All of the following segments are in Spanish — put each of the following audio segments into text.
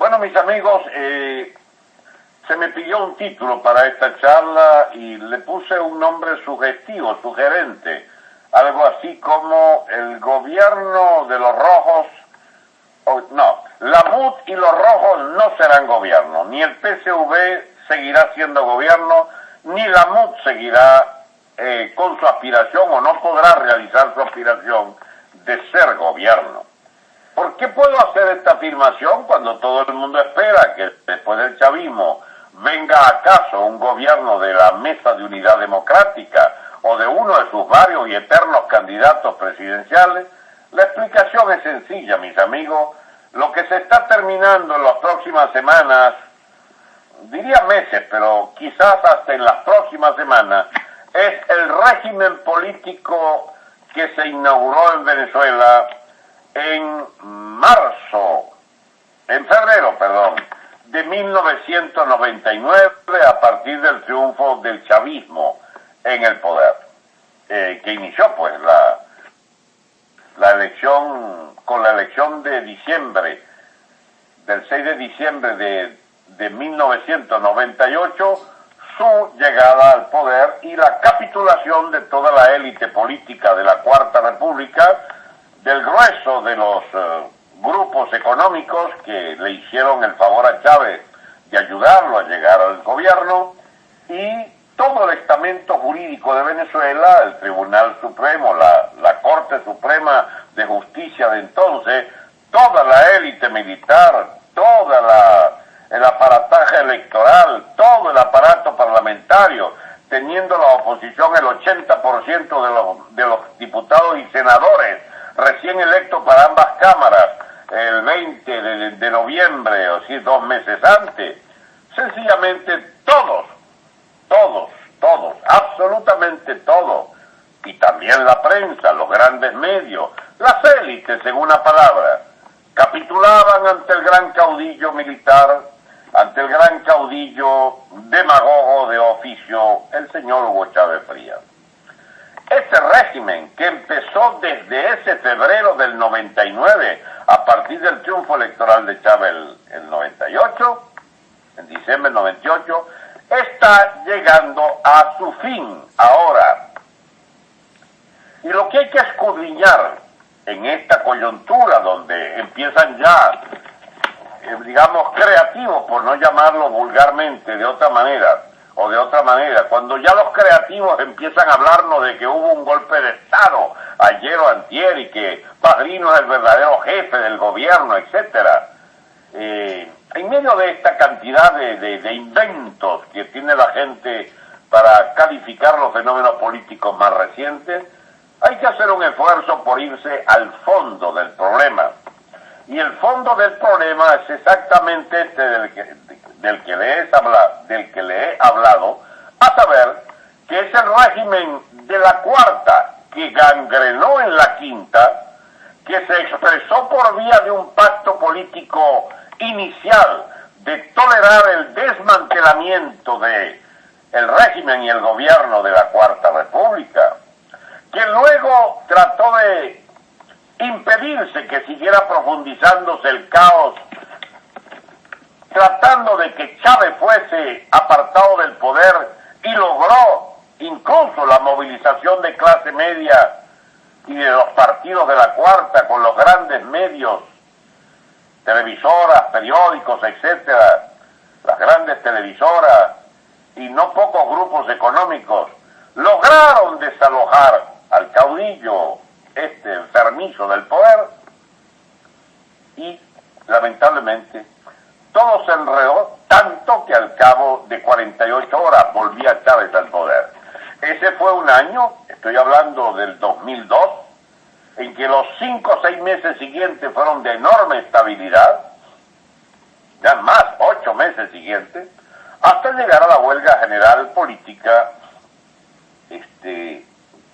Bueno, mis amigos, se me pidió un título para esta charla y le puse un nombre sugestivo, sugerente, algo así como el gobierno de los rojos, la MUD y los rojos no serán gobierno, ni el PSV seguirá siendo gobierno, ni la MUD seguirá con su aspiración o no podrá realizar su aspiración de ser gobierno. ¿Por qué puedo hacer esta afirmación cuando todo el mundo espera que después del chavismo venga acaso un gobierno de la Mesa de Unidad Democrática o de uno de sus varios y eternos candidatos presidenciales? La explicación es sencilla, mis amigos. Lo que se está terminando en las próximas semanas, diría meses, pero quizás hasta en las próximas semanas, es el régimen político que se inauguró en Venezuela en febrero, de 1999, a partir del triunfo del chavismo en el poder, que inició pues la elección, con la elección de diciembre, del 6 de diciembre de 1998, su llegada al poder y la capitulación de toda la élite política de la Cuarta República, del grueso de los grupos económicos que le hicieron el favor a Chávez de ayudarlo a llegar al gobierno, y todo el estamento jurídico de Venezuela, el Tribunal Supremo, la Corte Suprema de Justicia de entonces, toda la élite militar, el aparataje electoral, todo el aparato parlamentario, teniendo la oposición el 80% de los diputados y senadores recién electos para ambas cámaras el 20 de noviembre, o sí, 2 meses antes. Sencillamente todos, absolutamente todos, y también la prensa, los grandes medios, las élites, en una palabra, capitulaban ante el gran caudillo militar, ante el gran caudillo demagogo de oficio, el señor Hugo Chávez Frías. Este régimen, que empezó desde ese febrero del 99, a partir del triunfo electoral de Chávez el 98, en diciembre del 98, está llegando a su fin ahora. Y lo que hay que escudriñar en esta coyuntura, donde empiezan ya, digamos, creativos, por no llamarlo vulgarmente de otra manera, cuando ya los creativos empiezan a hablarnos de que hubo un golpe de Estado ayer o antier y que Padrino es el verdadero jefe del gobierno, etcétera. En medio de esta cantidad de inventos que tiene la gente para calificar los fenómenos políticos más recientes, hay que hacer un esfuerzo por irse al fondo del problema. Y el fondo del problema es exactamente este del que le he hablado, a saber que es el régimen de la Cuarta, que gangrenó en la Quinta, que se expresó por vía de un pacto político inicial de tolerar el desmantelamiento de el régimen y el gobierno de la Cuarta República, que luego trató de impedirse que siguiera profundizándose el caos, tratando de que Chávez fuese apartado del poder, y logró incluso la movilización de clase media y de los partidos de la Cuarta con los grandes medios, televisoras, periódicos, etcétera, las grandes televisoras y no pocos grupos económicos, lograron desalojar al caudillo enfermizo del poder, y lamentablemente todo se enredó tanto que al cabo de 48 horas volvía Chávez al poder. Ese fue un año, estoy hablando del 2002, en que los 5 o 6 meses siguientes fueron de enorme estabilidad, ya más 8 meses siguientes, hasta llegar a la huelga general política,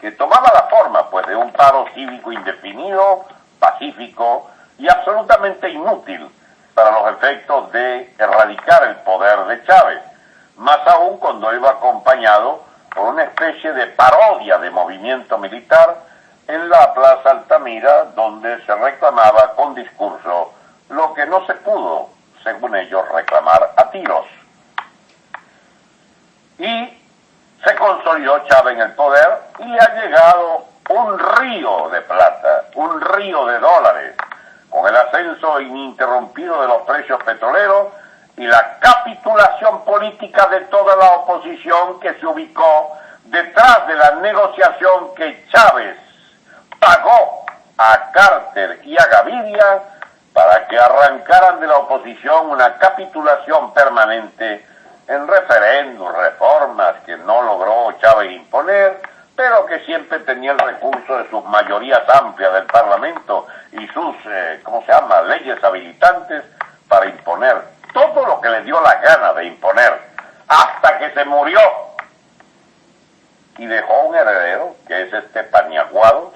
que tomaba la forma pues de un paro cívico indefinido, pacífico y absolutamente inútil para los efectos de erradicar el poder de Chávez, más aún cuando iba acompañado por una especie de parodia de movimiento militar en la Plaza Altamira, donde se reclamaba con discurso lo que no se pudo según ellos, reclamar a tiros. Y se consolidó Chávez en el poder y le ha llegado un río de plata, un río de dólares, con el ascenso ininterrumpido de los precios petroleros y la capitulación política de toda la oposición que se ubicó detrás de la negociación que Chávez pagó a Carter y a Gaviria para que arrancaran de la oposición una capitulación permanente en referéndum, reformas que no logró Chávez imponer, pero que siempre tenía el recurso de sus mayorías amplias del Parlamento y sus, leyes habilitantes para imponer todo lo que le dio la gana de imponer, hasta que se murió y dejó un heredero, que es este Paniaguado,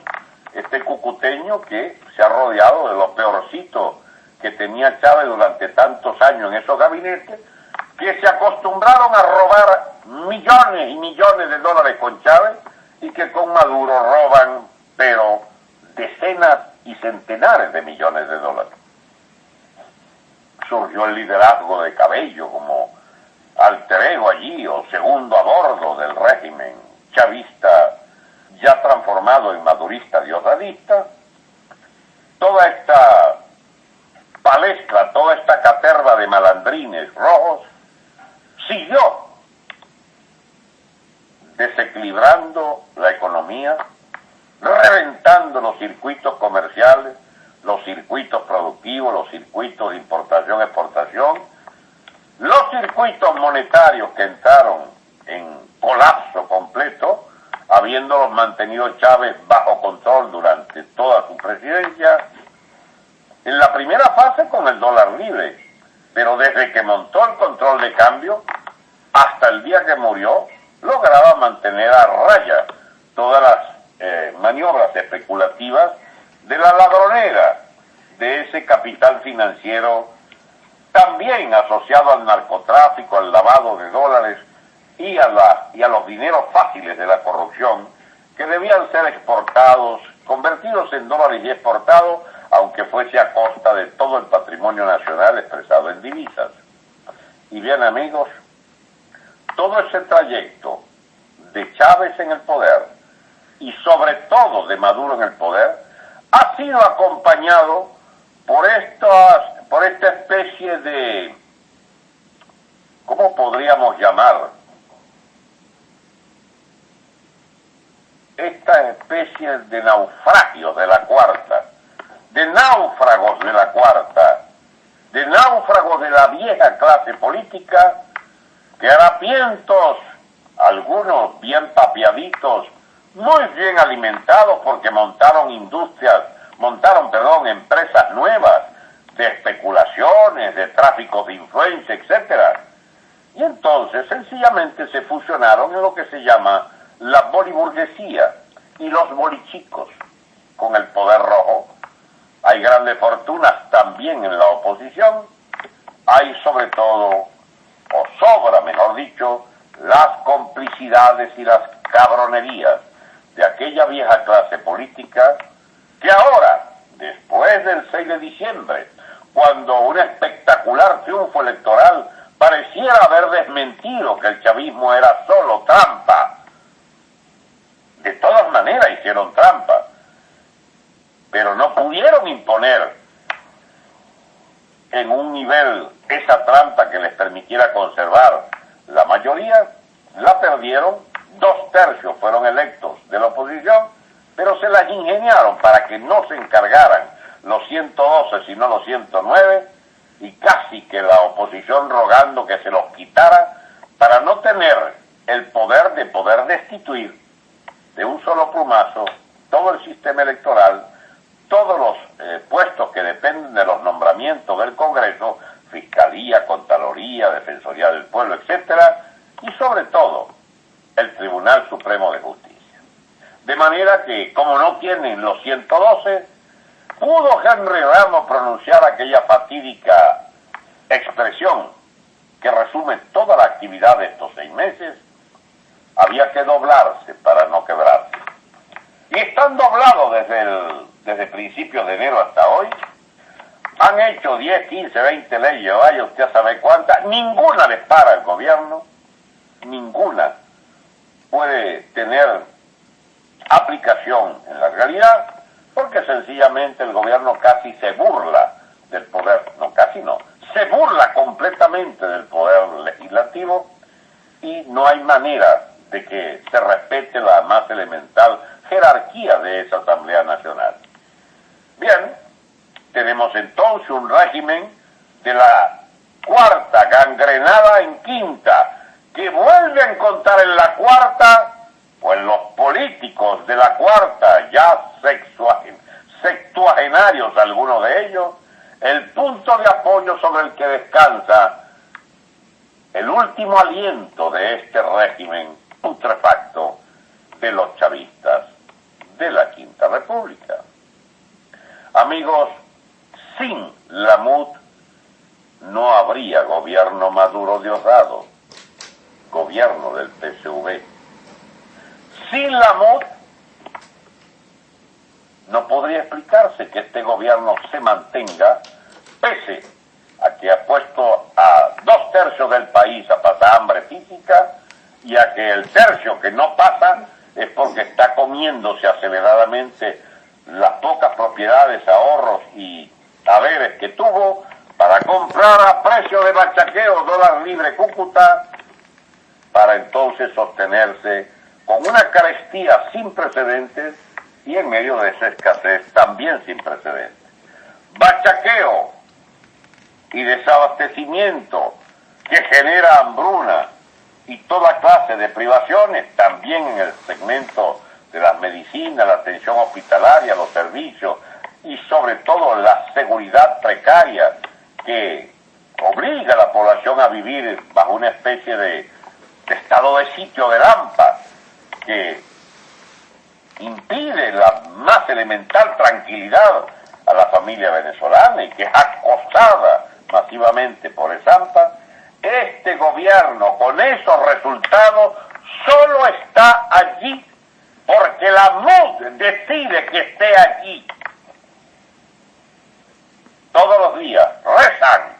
este cucuteño que se ha rodeado de lo peorcito que tenía Chávez durante tantos años en esos gabinetes, que se acostumbraron a robar millones y millones de dólares con Chávez y que con Maduro roban, pero decenas y centenares de millones de dólares. Surgió el liderazgo de Cabello como alter ego allí, o segundo a bordo del régimen chavista ya transformado en madurista diosdadista. Toda esta palestra, toda esta caterva de malandrines rojos siguió desequilibrando la economía, reventando los circuitos comerciales, los circuitos productivos, los circuitos de importación-exportación, los circuitos monetarios que entraron en colapso completo, habiéndolos mantenido Chávez bajo control durante toda su presidencia, en la primera fase con el dólar libre, pero desde que montó el control de cambio hasta el día que murió, lograba mantener a raya todas las maniobras especulativas de la ladronera, de ese capital financiero también asociado al narcotráfico, al lavado de dólares y a los dineros fáciles de la corrupción, que debían ser exportados, convertidos en dólares y exportados, aunque fuese a costa de todo el patrimonio nacional expresado en divisas. Y bien, amigos, todo ese trayecto de Chávez en el poder y sobre todo de Maduro en el poder ha sido acompañado por esta especie de, ¿cómo podríamos llamar? Esta especie de naufragios de la cuarta, de náufragos de la cuarta, de náufragos de la vieja clase política, que harapientos, algunos bien papiaditos, muy bien alimentados porque montaron empresas nuevas de especulaciones, de tráfico de influencia, etcétera. Y entonces sencillamente se fusionaron en lo que se llama la boliburguesía y los bolichicos con el poder rojo. Hay grandes fortunas también en la oposición, hay sobre todo, o sobra, mejor dicho, las complicidades y las cabronerías de aquella vieja clase política que ahora, después del 6 de diciembre, cuando un espectacular triunfo electoral pareciera haber desmentido que el chavismo era solo trampa, de todas maneras hicieron trampa, pero no pudieron imponer en un nivel esa trampa que les permitiera conservar la mayoría, la perdieron. 2/3 fueron electos de la oposición, pero se las ingeniaron para que no se encargaran los 112 sino los 109, y casi que la oposición rogando que se los quitara para no tener el poder de poder destituir de un solo plumazo todo el sistema electoral, todos los puestos que dependen de los nombramientos del Congreso, Fiscalía, Contraloría, Defensoría del Pueblo, etcétera, y sobre todo el Tribunal Supremo de Justicia. De manera que, como no tienen los 112, pudo Henry Ramos pronunciar aquella fatídica expresión que resume toda la actividad de estos 6 meses: había que doblarse para no quebrarse. Y están doblados desde principios de enero hasta hoy, Han hecho 10, 15, 20 leyes, vaya usted sabe cuántas, ninguna les para al gobierno, ninguna puede tener aplicación en la realidad, porque sencillamente el gobierno casi se burla del poder, no casi no, se burla completamente del poder legislativo y no hay manera de que se respete la más elemental jerarquía de esa Asamblea Nacional. Bien, tenemos entonces un régimen de la cuarta gangrenada en quinta, que vuelve a encontrar en la cuarta, o en los políticos de la cuarta, ya sextuagenarios algunos de ellos, el punto de apoyo sobre el que descansa el último aliento de este régimen putrefacto de los chavistas de la Quinta República. Amigos, sin la MUD no habría gobierno Maduro Diosdado, gobierno del PSV. Sin la MUD no podría explicarse que este gobierno se mantenga, pese a que ha puesto a 2/3 del país a pasar hambre física y a que el tercio que no pasa es porque está comiéndose aceleradamente las pocas propiedades, ahorros y haberes que tuvo para comprar a precio de bachaqueo dólar libre Cúcuta, para entonces sostenerse con una carestía sin precedentes y en medio de esa escasez también sin precedentes. Bachaqueo y desabastecimiento que genera hambruna y toda clase de privaciones, también en el segmento de las medicinas, la atención hospitalaria, los servicios y sobre todo la seguridad precaria que obliga a la población a vivir bajo una especie de estado de sitio de Lampa que impide la más elemental tranquilidad a la familia venezolana y que es acosada masivamente por el Zampa. Este gobierno con esos resultados solo está allí porque la MUD decide que esté allí. Todos los días rezan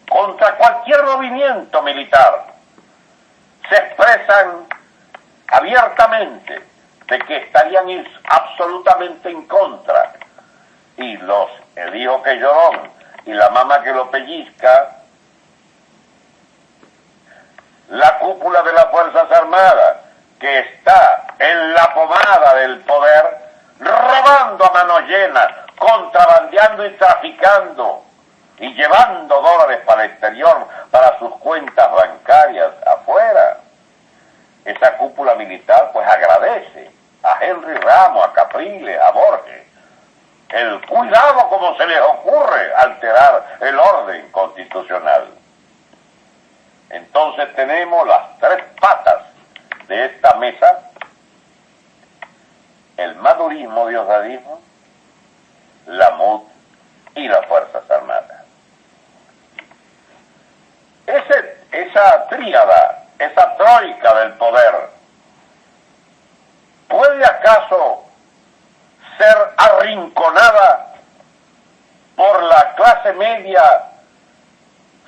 contra cualquier movimiento militar. Se expresan abiertamente de que estarían absolutamente en contra. Y el hijo que llorón y la mamá que lo pellizca, la cúpula de las Fuerzas Armadas, que está en la pomada del poder, robando a mano llena, contrabandeando y traficando, y llevando dólares para el exterior, para sus cuentas bancarias afuera. Esa cúpula militar pues agradece a Henry Ramos, a Capriles, a Borges, el cuidado como se les ocurre alterar el orden constitucional. Entonces tenemos las tres patas de esta mesa: el madurismo, diosdadismo, la MUD y las Fuerzas Armadas. Esa tríada, esa troika del poder, ¿puede acaso ser arrinconada por la clase media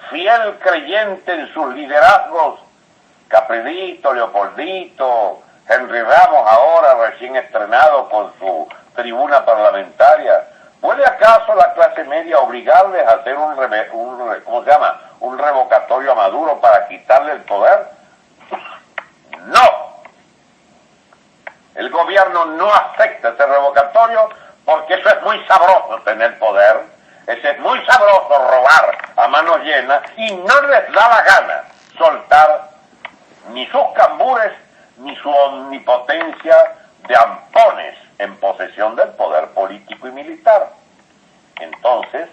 fiel creyente en sus liderazgos? Caprilito, Leopoldito, Henry Ramos ahora recién estrenado con su tribuna parlamentaria. ¿Puede acaso la clase media obligarles a hacer un revocatorio a Maduro para quitarle el poder? No. El gobierno no acepta ese revocatorio porque eso es muy sabroso tener poder, eso es muy sabroso robar a manos llenas y no les da la gana soltar ni sus cambures ni su omnipotencia de ampones en posesión del poder político y militar. Entonces,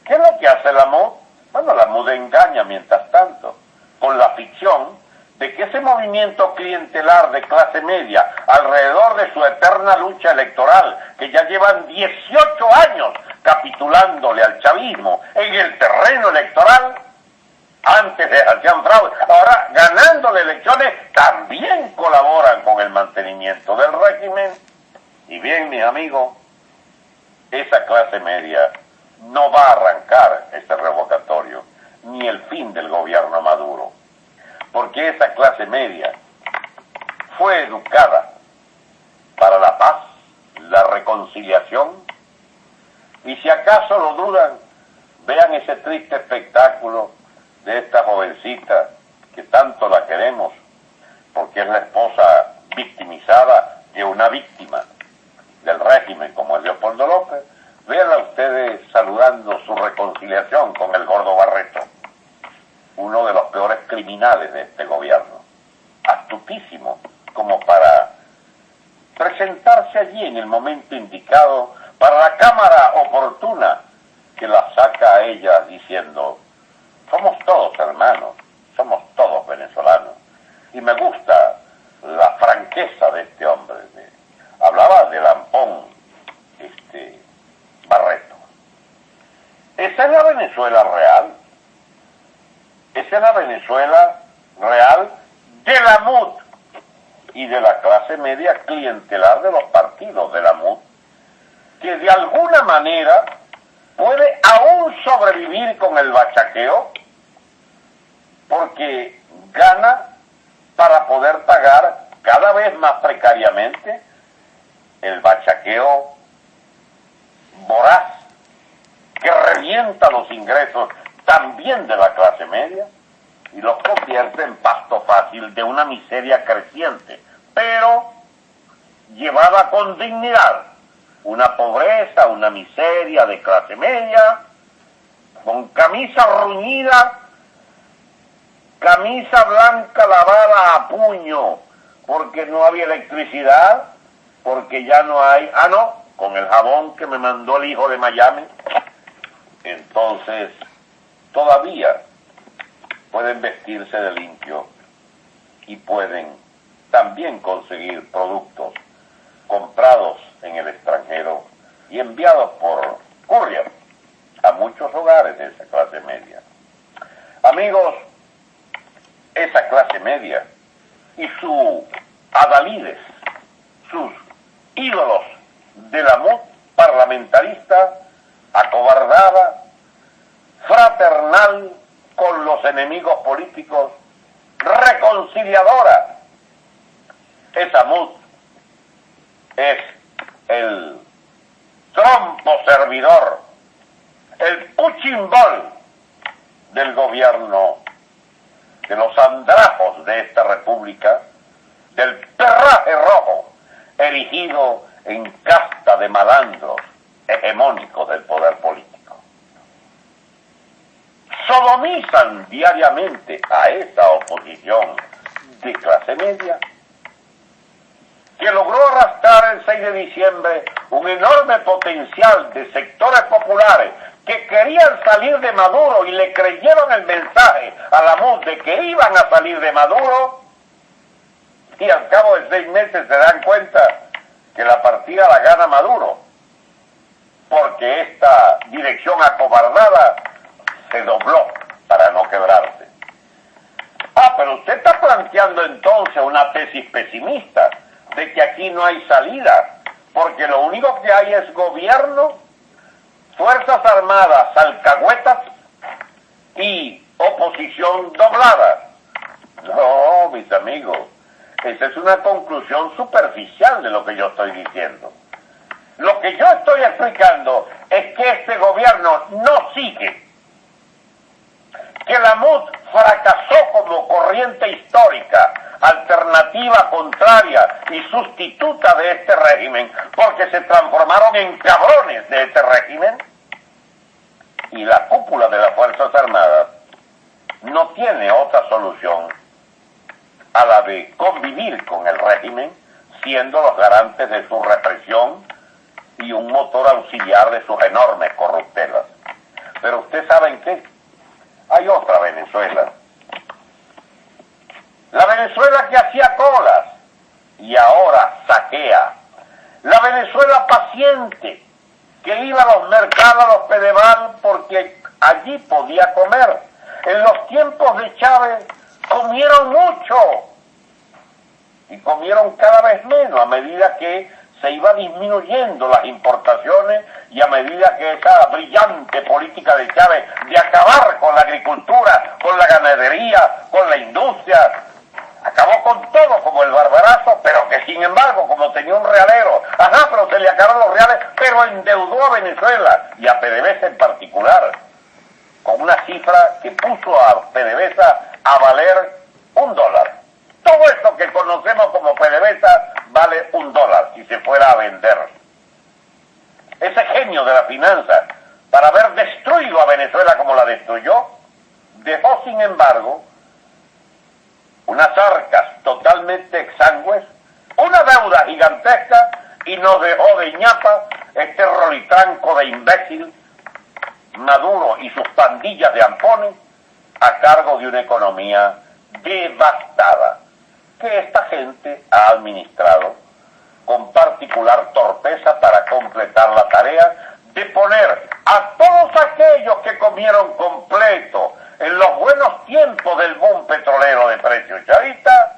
¿qué es lo que hace la MUD? Bueno, la MUD engaña mientras tanto con la ficción de que ese movimiento clientelar de clase media alrededor de su eterna lucha electoral, que ya llevan 18 años capitulándole al chavismo en el terreno electoral, antes hacían fraude, ahora ganándole elecciones también colaboran con el mantenimiento del régimen. Y bien, mis amigos, esa clase media no va a arrancar este revocatorio, ni el fin del gobierno Maduro, porque esa clase media fue educada para la paz, la reconciliación, y si acaso lo dudan, vean ese triste espectáculo de esta jovencita que tanto la queremos, porque es la esposa victimizada de una víctima del régimen como es Leopoldo López. Vean a ustedes saludando su reconciliación con el Gordo Barreto, uno de los peores criminales de este gobierno, astutísimo como para presentarse allí en el momento indicado para la cámara oportuna que la saca a ella diciendo: somos todos hermanos, somos todos venezolanos. Y me gusta la franqueza de este hombre. Hablaba de Lampón, Barreto. Esa es la Venezuela real. Esa es la Venezuela real de la MUD y de la clase media clientelar de los partidos de la MUD, que de alguna manera puede aún sobrevivir con el bachaqueo, porque gana para poder pagar cada vez más precariamente el bachaqueo voraz que revienta los ingresos también de la clase media y los convierte en pasto fácil de una miseria creciente, pero llevada con dignidad. Una pobreza, una miseria de clase media, con camisa ruñida, camisa blanca lavada a puño, porque no había electricidad, porque ya no hay, con el jabón que me mandó el hijo de Miami. Entonces, todavía pueden vestirse de limpio y pueden también conseguir productos comprados en el extranjero y enviados por courier a muchos hogares de esa clase media. Amigos, esa clase media y sus adalides, sus ídolos de la MUD parlamentarista, acobardada, fraternal con los enemigos políticos, reconciliadora. Esa MUD es el trompo servidor, el puchimbol del gobierno, de los andrajos de esta república, del perraje rojo, erigido en casta de malandros hegemónicos del poder político. Sodomizan diariamente a esa oposición de clase media, que logró arrastrar el 6 de diciembre un enorme potencial de sectores populares que querían salir de Maduro y le creyeron el mensaje a la MUD de que iban a salir de Maduro, y al cabo de 6 meses se dan cuenta que la partida la gana Maduro, porque esta dirección acobardada se dobló para no quebrarse. Pero usted está planteando entonces una tesis pesimista de que aquí no hay salida, porque lo único que hay es gobierno, fuerzas armadas, alcahuetas y oposición doblada. No, mis amigos, esa es una conclusión superficial de lo que yo estoy diciendo. Lo que yo estoy explicando es que este gobierno no sigue, que la MUD fracasó como corriente histórica, alternativa contraria y sustituta de este régimen, porque se transformaron en cabrones de este régimen, y la cúpula de las Fuerzas Armadas no tiene otra solución a la de convivir con el régimen, siendo los garantes de su represión y un motor auxiliar de sus enormes corruptelas. Pero ustedes saben qué, hay otra Venezuela. La Venezuela que hacía colas y ahora saquea. La Venezuela paciente que iba a los mercados, a los Pedeval, porque allí podía comer. En los tiempos de Chávez comieron mucho y comieron cada vez menos a medida que se iba disminuyendo las importaciones y a medida que esa brillante política de Chávez de acabar con la agricultura, con la ganadería, con la industria, acabó con todo como el barbarazo, pero que sin embargo, como tenía un realero, pero se le acabaron los reales, pero endeudó a Venezuela y a PDVSA en particular, con una cifra que puso a PDVSA a valer $1. Todo esto que conocemos como PDVSA vale $1 si se fuera a vender. Ese genio de la finanza, para haber destruido a Venezuela como la destruyó, dejó sin embargo unas arcas totalmente exangües, una deuda gigantesca, y nos dejó de ñapa este rolitranco de imbécil Maduro y sus pandillas de ampones a cargo de una economía devastada que esta gente ha administrado con particular torpeza para completar la tarea de poner a todos aquellos que comieron completo en los buenos tiempos del boom petrolero de precios chavista,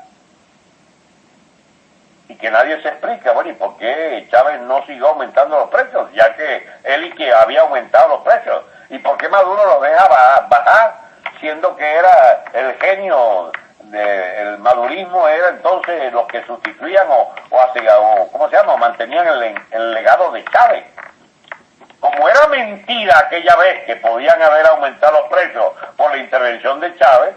y que nadie se explica, bueno, ¿y por qué Chávez no siguió aumentando los precios? Ya que él y que había aumentado los precios. ¿Y por qué Maduro los deja bajar, siendo que era el genio del madurismo, era entonces los que sustituían o ¿cómo se llama? O mantenían el legado de Chávez? Como era mentira aquella vez que podían haber aumentado los precios por la intervención de Chávez,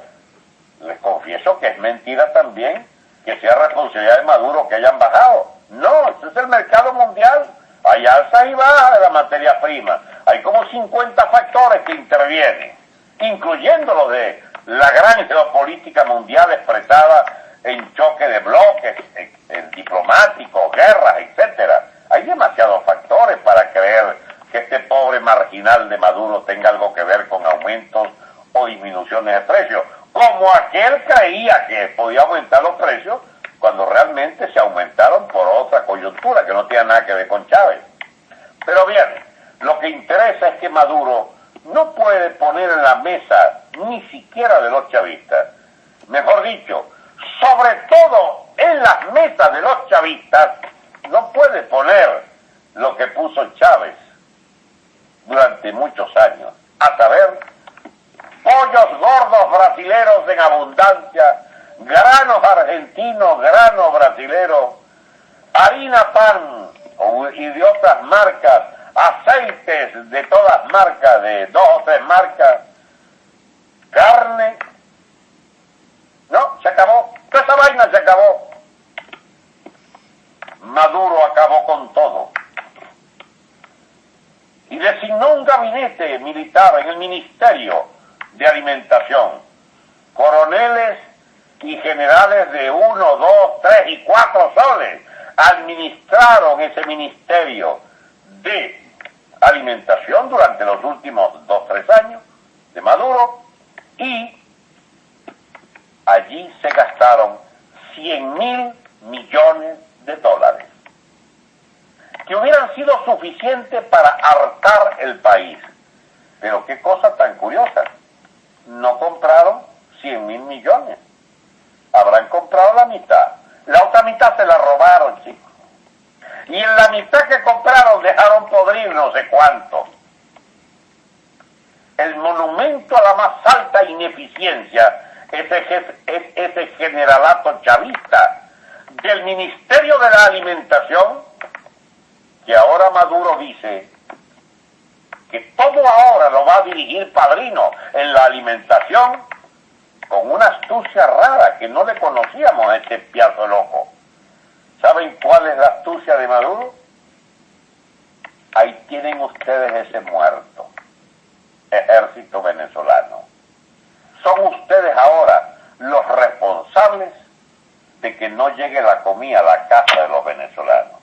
les confieso que es mentira también que sea responsabilidad de Maduro que hayan bajado. No, ese es el mercado mundial. Hay alza y baja de la materia prima. Hay como 50 factores que intervienen, incluyendo los de la gran geopolítica mundial expresada en choque de bloques, en diplomáticos, guerras, etcétera. Hay demasiados factores para creer que este pobre marginal de Maduro tenga algo que ver con aumentos o disminuciones de precios, como aquel creía que podía aumentar los precios cuando realmente se aumentaron por otra coyuntura que no tiene nada que ver con Chávez. Pero bien, lo que interesa es que Maduro no puede poner en la mesa ni siquiera de los chavistas, mejor dicho, sobre todo en las mesas de los chavistas, no puede poner lo que puso Chávez durante muchos años, a saber, pollos gordos brasileros en abundancia, granos argentinos, granos brasileros, harina pan y de otras marcas, aceites de todas marcas, de 2 o 3 marcas, carne. No, se acabó, toda esa vaina se acabó. Maduro acabó con todo y designó un gabinete militar en el Ministerio de Alimentación. Coroneles y generales de 1, 2, 3 y 4 soles administraron ese Ministerio de Alimentación durante los últimos 2, 3 años de Maduro, y allí se gastaron $100.000 millones, que hubieran sido suficientes para hartar el país. Pero qué cosa tan curiosa, no compraron 100.000 millones, habrán comprado la mitad, la otra mitad se la robaron, chicos, y en la mitad que compraron dejaron podrir no sé cuánto. El monumento a la más alta ineficiencia es ese generalato chavista del Ministerio de la Alimentación, que ahora Maduro dice que todo ahora lo va a dirigir Padrino en la alimentación, con una astucia rara que no le conocíamos a este piazo loco. ¿Saben cuál es la astucia de Maduro? Ahí tienen ustedes ese muerto, ejército venezolano. Son ustedes ahora los responsables de que no llegue la comida a la casa de los venezolanos.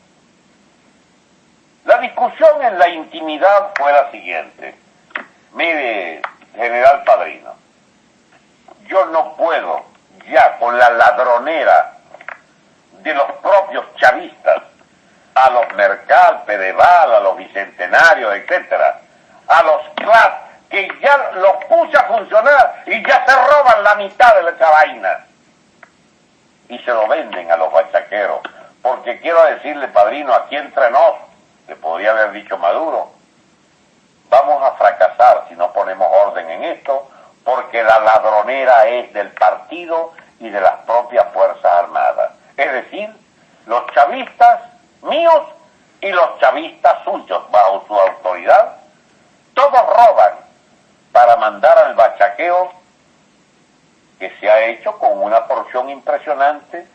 La discusión en la intimidad fue la siguiente. Mire, general Padrino, yo no puedo ya con la ladronera de los propios chavistas, a los Mercal, Pedeval, a los Bicentenarios, etcétera, a los CLAS, que ya los puse a funcionar y ya se roban la mitad de esa vaina y se lo venden a los bachaqueros porque quiero decirle, padrino, aquí entre nos, le podría haber dicho Maduro, vamos a fracasar si no ponemos orden en esto, porque la ladronera es del partido y de las propias Fuerzas Armadas. Es decir, los chavistas míos y los chavistas suyos, bajo su autoridad, todos roban para mandar al bachaqueo que se ha hecho con una porción impresionante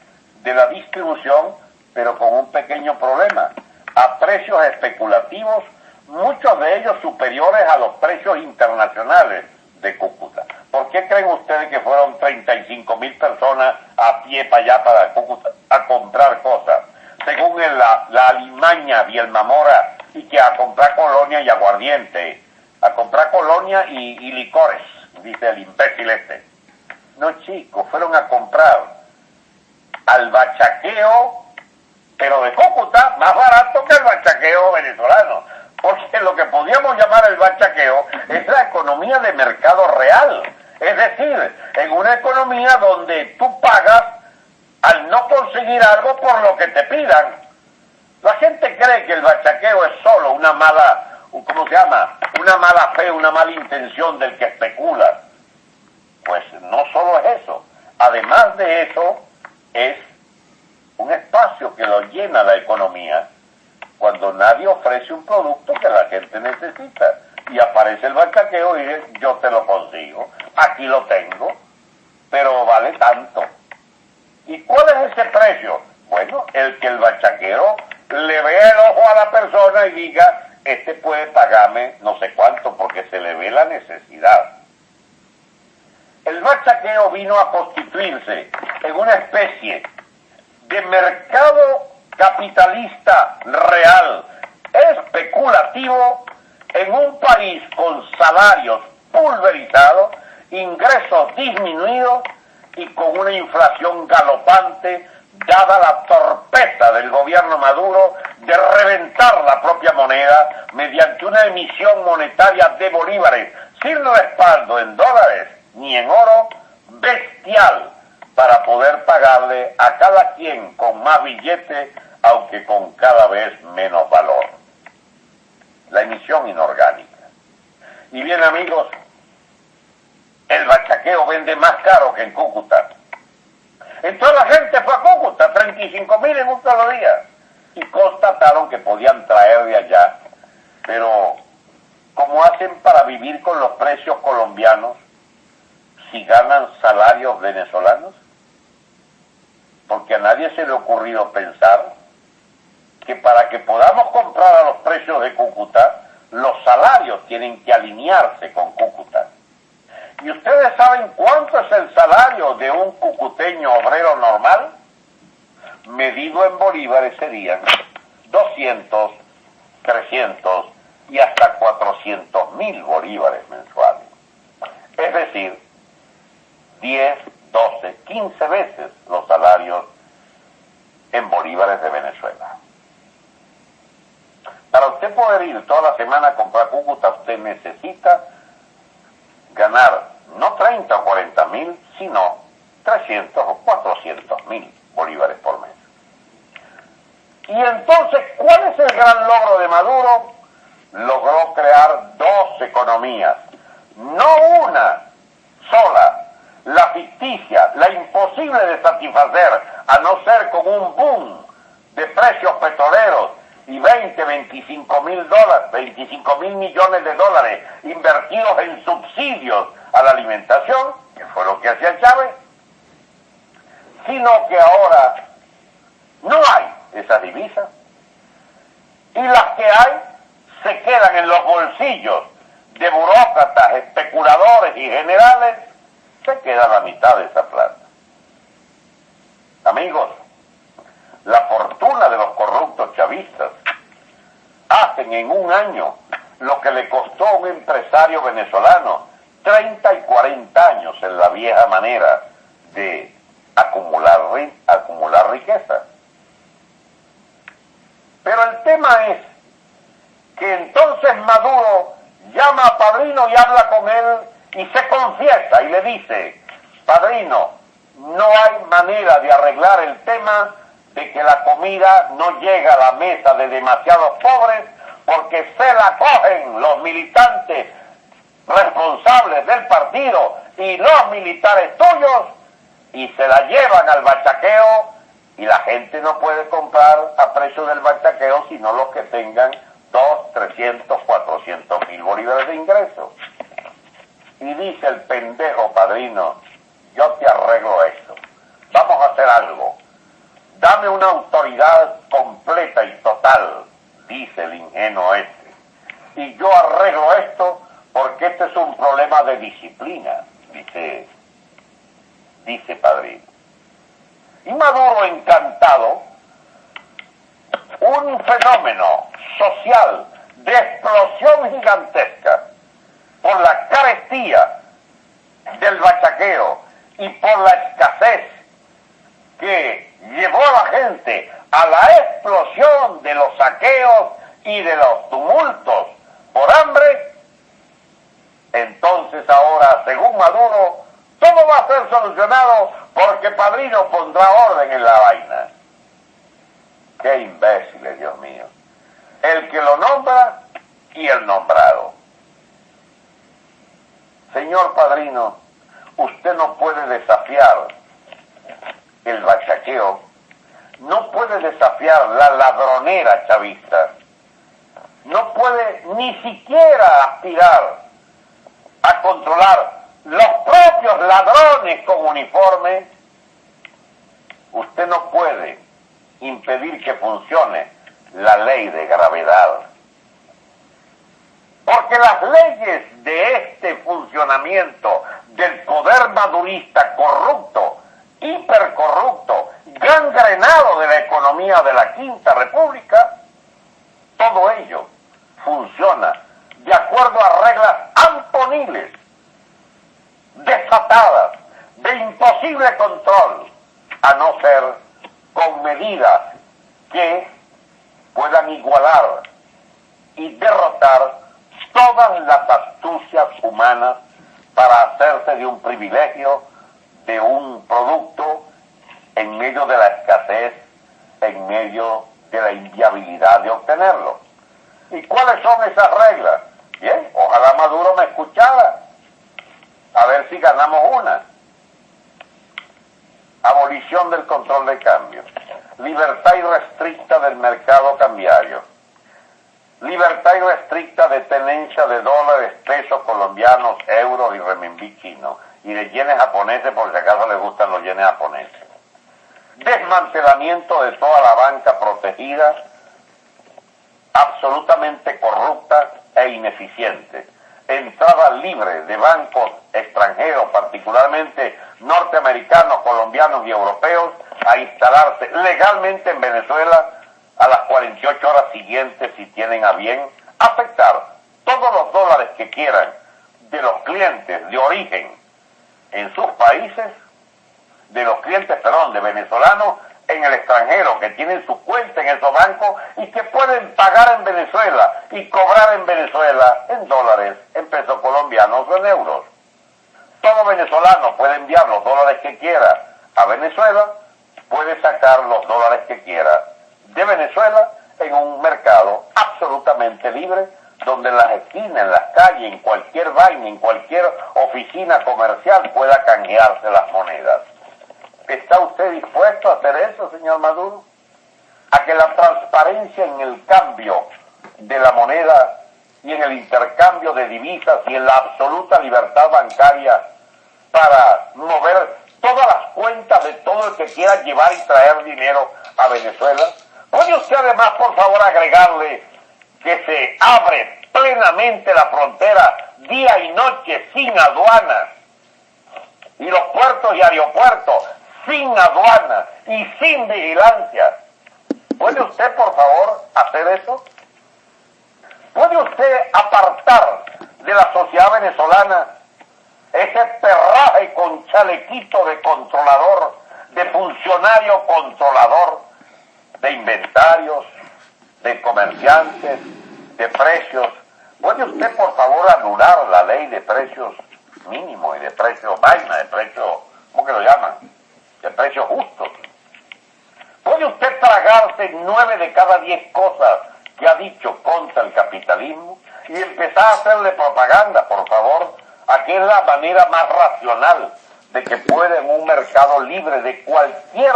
de la distribución, pero con un pequeño problema, a precios especulativos, muchos de ellos superiores a los precios internacionales de Cúcuta. ¿Por qué creen ustedes que fueron 35,000 personas a pie para allá, para Cúcuta, a comprar cosas? Según la alimaña Bielmamora, y que a comprar colonia y aguardiente, a comprar colonia y licores, dice el imbécil este. No, chicos, fueron a comprar al bachaqueo, pero de Cúcuta, más barato que el bachaqueo venezolano. Porque lo que podríamos llamar el bachaqueo es la economía de mercado real. Es decir, en una economía donde tú pagas al no conseguir algo por lo que te pidan. La gente cree que el bachaqueo es solo una mala, ¿cómo se llama? Una mala fe, una mala intención del que especula. Pues no solo es eso. Además de eso, es un espacio que lo llena la economía cuando nadie ofrece un producto que la gente necesita. Y aparece el bachaqueo y dice, yo te lo consigo, aquí lo tengo, pero vale tanto. ¿Y cuál es ese precio? Bueno, el que el bachaquero le vea el ojo a la persona y diga, este puede pagarme no sé cuánto, porque se le ve la necesidad. El bachaqueo vino a constituirse en una especie de mercado capitalista real, especulativo, en un país con salarios pulverizados, ingresos disminuidos y con una inflación galopante, dada la torpeza del gobierno Maduro de reventar la propia moneda mediante una emisión monetaria de bolívares sin respaldo en dólares ni en oro, bestial, para poder pagarle a cada quien con más billete, aunque con cada vez menos valor. La emisión inorgánica. Y bien, amigos, el bachaqueo vende más caro que en Cúcuta. Entonces la gente fue a Cúcuta, 35,000 en un solo día, y constataron que podían traer de allá, pero ¿cómo hacen para vivir con los precios colombianos si ganan salarios venezolanos? Porque a nadie se le ha ocurrido pensar que para que podamos comprar a los precios de Cúcuta, los salarios tienen que alinearse con Cúcuta. ¿Y ustedes saben cuánto es el salario de un cucuteño obrero normal? Medido en bolívares serían 200, 300 y hasta 400,000 bolívares mensuales. Es decir, 10, 12, 15 veces los salarios en bolívares de Venezuela. Para usted poder ir toda la semana a comprar Cúcuta, usted necesita ganar no 30 o 40,000, sino 300 o 400,000 bolívares por mes. Y entonces, ¿cuál es el gran logro de Maduro? Logró crear dos economías, no una sola, la ficticia, la imposible de satisfacer, a no ser con un boom de precios petroleros y 25,000 dólares, 25,000 millones de dólares invertidos en subsidios a la alimentación, que fue lo que hacía Chávez, sino que ahora no hay esas divisas, y las que hay se quedan en los bolsillos de burócratas, especuladores y generales. Se queda la mitad de esa plata. Amigos, la fortuna de los corruptos chavistas hacen en un año lo que le costó a un empresario venezolano 30 y 40 años en la vieja manera de acumular riqueza. Pero el tema es que entonces Maduro llama a Padrino y habla con él y se confiesa y le dice, Padrino, no hay manera de arreglar el tema de que la comida no llega a la mesa de demasiados pobres porque se la cogen los militantes responsables del partido y los militares tuyos y se la llevan al bachaqueo y la gente no puede comprar a precio del bachaqueo sino los que tengan 200, 300, 400 mil bolívares de ingresos. Y dice el pendejo padrino, yo te arreglo esto, vamos a hacer algo, dame una autoridad completa y total, dice el ingenuo este, y yo arreglo esto porque este es un problema de disciplina, dice padrino. Y Maduro, encantado, un fenómeno social de explosión gigantesca por la carestía del bachaqueo y por la escasez que llevó a la gente a la explosión de los saqueos y de los tumultos por hambre, entonces ahora, según Maduro, todo va a ser solucionado porque Padrino pondrá orden en la vaina. ¡Qué imbéciles, Dios mío! El que lo nombra y el nombrado. Señor Padrino, usted no puede desafiar el bachaqueo, no puede desafiar la ladronera chavista, no puede ni siquiera aspirar a controlar los propios ladrones con uniforme. Usted no puede impedir que funcione la ley de gravedad. Porque las leyes de este funcionamiento del poder madurista corrupto, hipercorrupto, gangrenado de la economía de la Quinta República, todo ello funciona de acuerdo a reglas imponibles, desatadas, de imposible control, a no ser con medidas que puedan igualar y derrotar todas las astucias humanas para hacerse de un privilegio, de un producto, en medio de la escasez, en medio de la inviabilidad de obtenerlo. ¿Y cuáles son esas reglas? Bien, ojalá Maduro me escuchara, a ver si ganamos una. Abolición del control de cambio, libertad irrestricta del mercado cambiario, libertad irrestricta de tenencia de dólares, pesos colombianos, euros y renminbi chino, y de yenes japoneses, por si acaso les gustan los yenes japoneses. Desmantelamiento de toda la banca protegida, absolutamente corrupta e ineficiente. Entrada libre de bancos extranjeros, particularmente norteamericanos, colombianos y europeos, a instalarse legalmente en Venezuela a las 48 horas siguientes, si tienen a bien aceptar todos los dólares que quieran de los clientes de origen en sus países, de los clientes, de venezolanos en el extranjero que tienen su cuenta en esos bancos y que pueden pagar en Venezuela y cobrar en Venezuela en dólares, en pesos colombianos o en euros. Todo venezolano puede enviar los dólares que quiera a Venezuela, puede sacar los dólares que quiera de Venezuela en un mercado absolutamente libre, donde en las esquinas, en las calles, en cualquier vaina, en cualquier oficina comercial pueda canjearse las monedas. ¿Está usted dispuesto a hacer eso, señor Maduro? A que la transparencia en el cambio de la moneda y en el intercambio de divisas y en la absoluta libertad bancaria para mover todas las cuentas de todo el que quiera llevar y traer dinero a Venezuela. ¿Puede usted además, por favor, agregarle que se abre plenamente la frontera día y noche sin aduanas y los puertos y aeropuertos sin aduanas y sin vigilancia? ¿Puede usted, por favor, hacer eso? ¿Puede usted apartar de la sociedad venezolana ese perraje con chalequito de controlador, de funcionario controlador, de inventarios, de comerciantes, de precios? ¿Puede usted, por favor, anular la ley de precios mínimos y de precios vaina, de precios, ¿cómo que lo llaman? De precios justos? ¿Puede usted tragarse 9 de cada 10 cosas que ha dicho contra el capitalismo y empezar a hacerle propaganda, por favor, a que es la manera más racional de que puede en un mercado libre de cualquier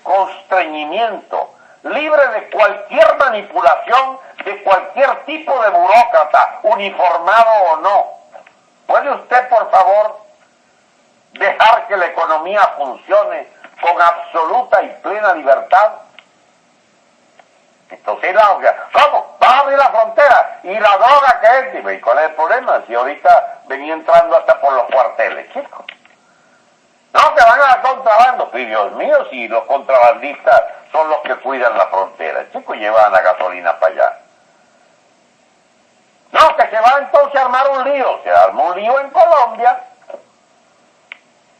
constreñimiento, libre de cualquier manipulación, de cualquier tipo de burócrata, uniformado o no? ¿Puede usted, por favor, dejar que la economía funcione con absoluta y plena libertad? Entonces, ¿cómo? ¿Vas a abrir la frontera? ¿Y la droga qué es? Dime, ¿y cuál es el problema? Si ahorita venía entrando hasta por los cuarteles, chicos. No, que van a contrabando. Y Dios mío, si los contrabandistas son los que cuidan la frontera, chicos, llevan la gasolina para allá. No, que se va entonces a armar un lío. Se armó un lío en Colombia,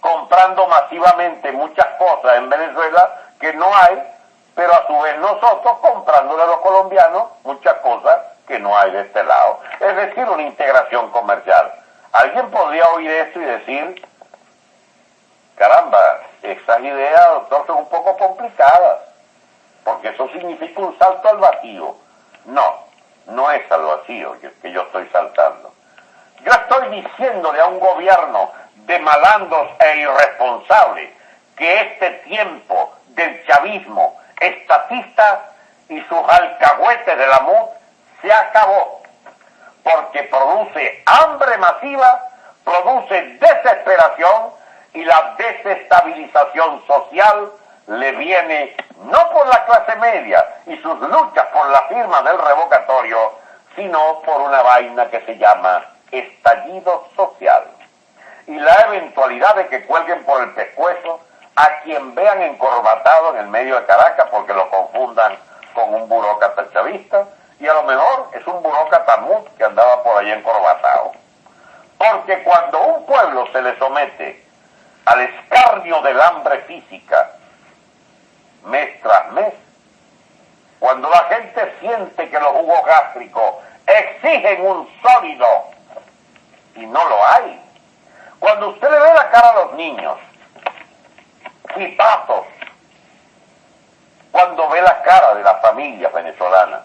comprando masivamente muchas cosas en Venezuela que no hay, pero a su vez nosotros comprándole a los colombianos muchas cosas que no hay de este lado. Es decir, una integración comercial. Alguien podría oír esto y decir, caramba, esas ideas, doctor, son un poco complicadas, porque eso significa un salto al vacío. No, no es al vacío que yo estoy saltando. Yo estoy diciéndole a un gobierno de malandros e irresponsables que este tiempo del chavismo estatista y sus alcahuetes de la MUD se acabó, porque produce hambre masiva, produce desesperación, y la desestabilización social le viene no por la clase media y sus luchas por la firma del revocatorio, sino por una vaina que se llama estallido social. Y la eventualidad de que cuelguen por el pescuezo a quien vean encorbatado en el medio de Caracas porque lo confundan con un burócrata chavista, y a lo mejor es un burócrata MUD que andaba por ahí encorbatado. Porque cuando un pueblo se le somete al escarnio del hambre física mes tras mes, cuando la gente siente que los jugos gástricos exigen un sólido y no lo hay, cuando usted le ve la cara a los niños, chipazos, cuando ve la cara de las familias venezolanas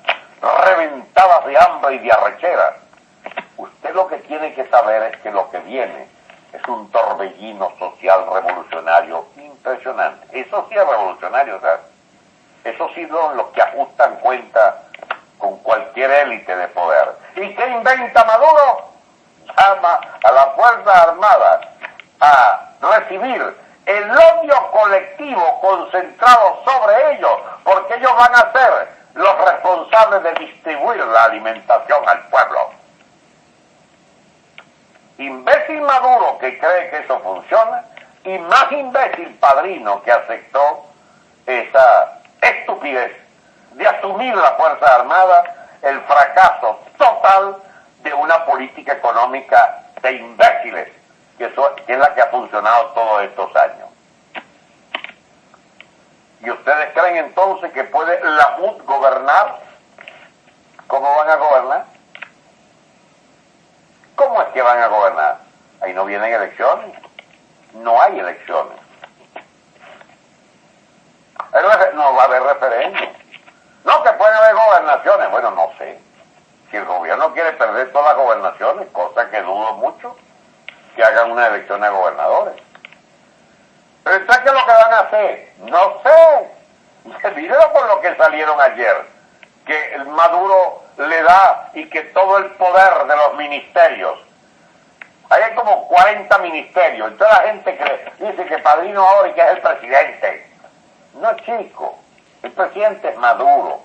reventadas de hambre y de arrechera, usted lo que tiene que saber es que lo que viene es un torbellino social revolucionario impresionante. Eso sí es revolucionario, ¿sabes? Eso sí son los que ajustan cuenta con cualquier élite de poder. ¿Y qué inventa Maduro? Llama a las Fuerzas Armadas a recibir el odio colectivo concentrado sobre ellos, porque ellos van a ser los responsables de distribuir la alimentación al pueblo. Imbécil Maduro que cree que eso funciona, y más imbécil Padrino que aceptó esa estupidez de asumir la Fuerza Armada, el fracaso total de una política económica de imbéciles, que es la que ha funcionado todos estos años. ¿Y ustedes creen entonces que puede la MUD gobernar? ¿Cómo van a gobernar? ¿Cómo es que van a gobernar? Ahí no vienen elecciones. No hay elecciones. No va a haber referéndum. No, que pueden haber gobernaciones. Bueno, no sé. Si el gobierno quiere perder todas las gobernaciones, cosa que dudo mucho, que hagan una elección de gobernadores. Pero entonces, ¿qué es lo que van a hacer? No sé. Mírenlo con lo que salieron ayer, que el Maduro le da y que todo el poder de los ministerios. Ahí hay como 40 ministerios. Entonces la gente dice que Padrino ahora y que es el presidente. No, chico. El presidente es Maduro.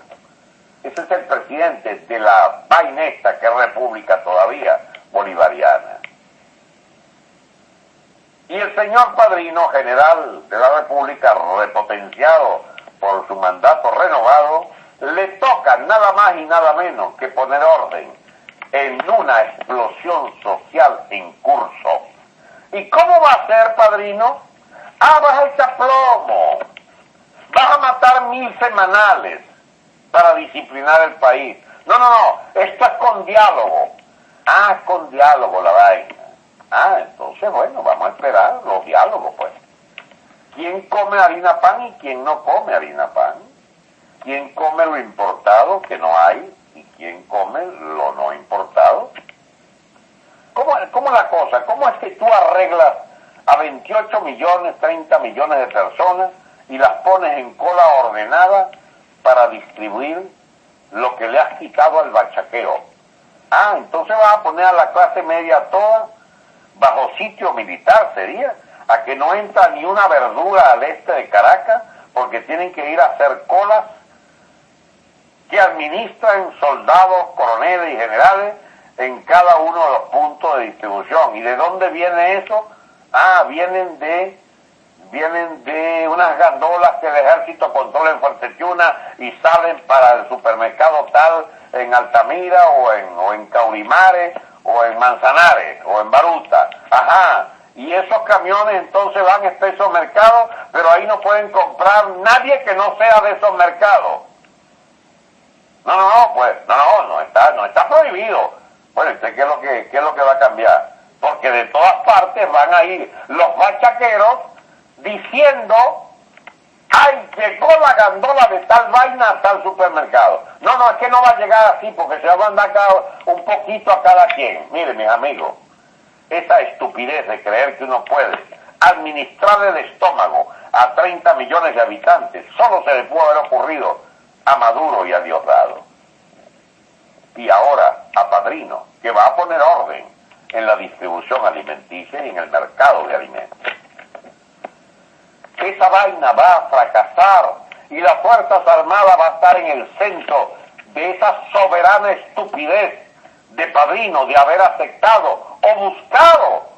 Ese es el presidente de la vaina esta que es república todavía bolivariana. Y el señor Padrino, general de la República, repotenciado por su mandato renovado, le toca nada más y nada menos que poner orden en una explosión social en curso. ¿Y cómo va a ser, Padrino? Vas a echar plomo, vas a matar 1000 semanales para disciplinar el país. No, esto es con diálogo. Es con diálogo la vaina. Entonces, bueno, vamos a esperar los diálogos, pues. ¿quién come harina pan y quién no come harina pan? ¿Quién come lo importado que no hay y quién come lo no importado? ¿Cómo la cosa? ¿Cómo es que tú arreglas a 28 millones, 30 millones de personas y las pones en cola ordenada para distribuir lo que le has quitado al bachaqueo? Entonces vas a poner a la clase media toda bajo sitio militar, sería, a que no entra ni una verdura al este de Caracas porque tienen que ir a hacer colas que administran soldados, coroneles y generales en cada uno de los puntos de distribución. ¿Y de dónde viene eso? Vienen de unas gandolas que el ejército controla en Fuerte Tiuna y salen para el supermercado tal en Altamira o en Caurimares o en Manzanares o en Baruta. Y esos camiones entonces van a esos mercados, pero ahí no pueden comprar nadie que no sea de esos mercados. No está prohibido. Bueno, ¿usted qué es lo que va a cambiar? Porque de todas partes van a ir los bachaqueros diciendo, llegó la gandola de tal vaina a tal supermercado. Es que no va a llegar así porque se va a mandar un poquito a cada quien. Mire, mis amigos, esa estupidez de creer que uno puede administrar el estómago a 30 millones de habitantes, solo se le pudo haber ocurrido a Maduro y a Diosdado. Y ahora a Padrino, que va a poner orden en la distribución alimenticia y en el mercado de alimentos. Esa vaina va a fracasar y las Fuerzas Armadas va a estar en el centro de esa soberana estupidez de Padrino de haber aceptado o buscado,